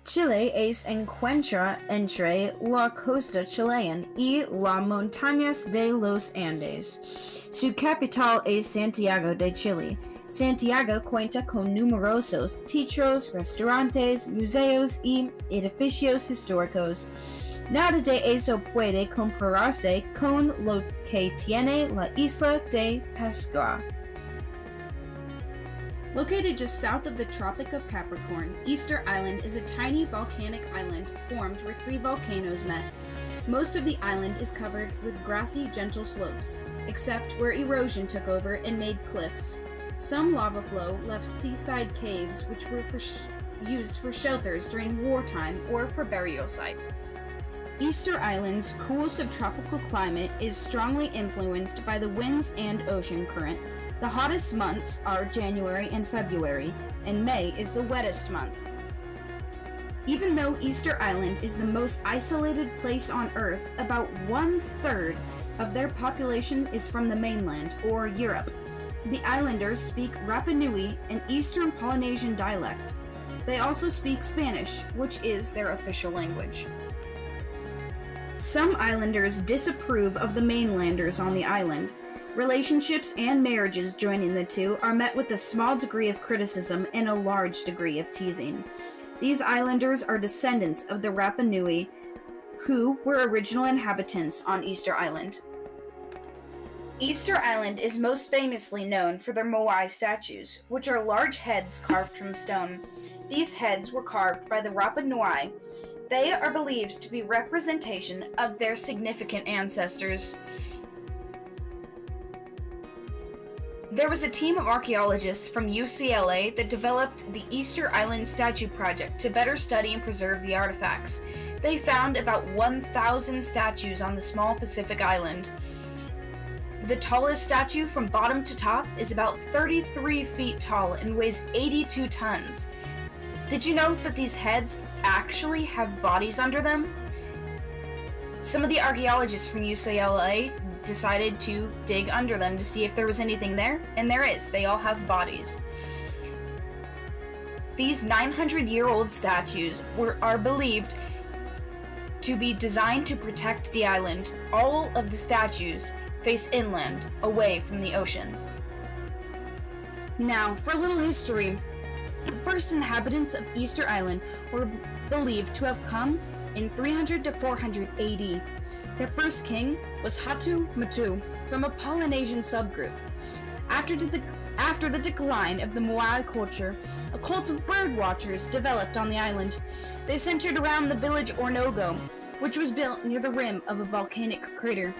Chile es encuentra entre la costa chileana y las montañas de los Andes. Su capital es Santiago de Chile. Santiago cuenta con numerosos teatros, restaurantes, museos y edificios históricos. Nada de eso puede compararse con lo que tiene la isla de Pascua. Located just south of the Tropic of Capricorn, Easter Island is a tiny volcanic island formed where three volcanoes met. Most of the island is covered with grassy, gentle slopes, except where erosion took over and made cliffs. Some lava flow left seaside caves which were used for shelters during wartime or for burial sites. Easter Island's cool subtropical climate is strongly influenced by the winds and ocean current. The hottest months are January and February, and May is the wettest month. Even though Easter Island is the most isolated place on Earth, about 1/3 of their population is from the mainland, or Europe. The islanders speak Rapa Nui, an Eastern Polynesian dialect. They also speak Spanish, which is their official language. Some islanders disapprove of the mainlanders on the island. Relationships and marriages joining the two are met with a small degree of criticism and a large degree of teasing. These islanders are descendants of the Rapa Nui, who were original inhabitants on Easter Island. Easter Island is most famously known for their moai statues, which are large heads carved from stone. These heads were carved by the Rapa Nui. They are believed to be representation of their significant ancestors. There was a team of archaeologists from UCLA that developed the Easter Island Statue Project to better study and preserve the artifacts. They found about 1,000 statues on the small Pacific island. The tallest statue from bottom to top is about 33 feet tall and weighs 82 tons. Did you know that these heads actually have bodies under them? Some of the archaeologists from UCLA decided to dig under them to see if there was anything there, and there is. They all have bodies. These 900-year-old statues are believed to be designed to protect the island. All of the statues face inland, away from the ocean. Now, for a little history, the first inhabitants of Easter Island were believed to have come in 300 to 400 AD. Their first king was Hatu Matu from a Polynesian subgroup. After the decline of the Moai culture, a cult of bird watchers developed on the island. They centered around the village Ornogo, which was built near the rim of a volcanic crater.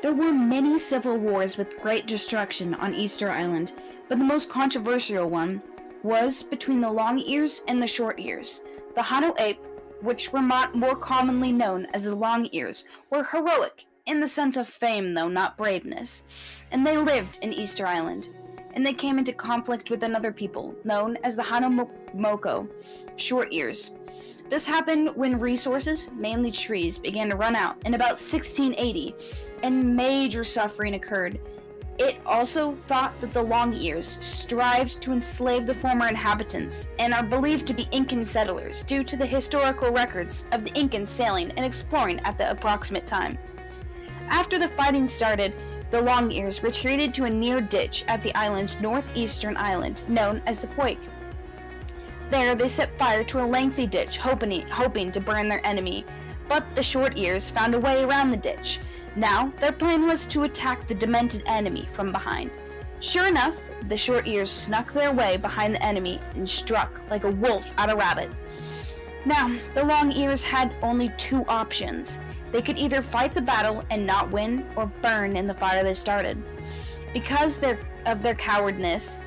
There were many civil wars with great destruction on Easter Island, but the most controversial one was between the long ears and the short ears. The Hanu ape, which were more commonly known as the long ears, were heroic in the sense of fame, though not braveness, and they lived in Easter Island. And they came into conflict with another people known as the Hanu Moko, short ears. This happened when resources, mainly trees, began to run out in about 1680, and major suffering occurred. It also thought that the long ears strived to enslave the former inhabitants and are believed to be Incan settlers due to the historical records of the Incans sailing and exploring at the approximate time. After the fighting started, the long ears retreated to a near ditch at the island's northeastern island, known as the Poik. There they set fire to a lengthy ditch, hoping to burn their enemy, but the short ears found a way around the ditch. Now, their plan was to attack the demented enemy from behind. Sure enough, the short ears snuck their way behind the enemy and struck like a wolf at a rabbit. Now, the long ears had only two options. They could either fight the battle and not win, or burn in the fire they started. Because of their cowardness,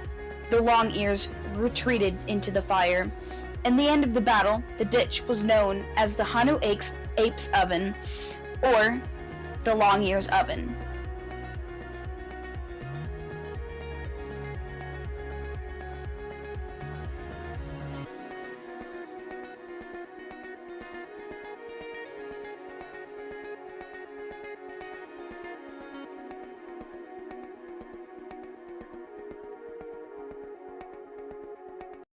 the long ears retreated into the fire. In the end of the battle, the ditch was known as the Hanu Ape's Oven, or the Long Ears Oven.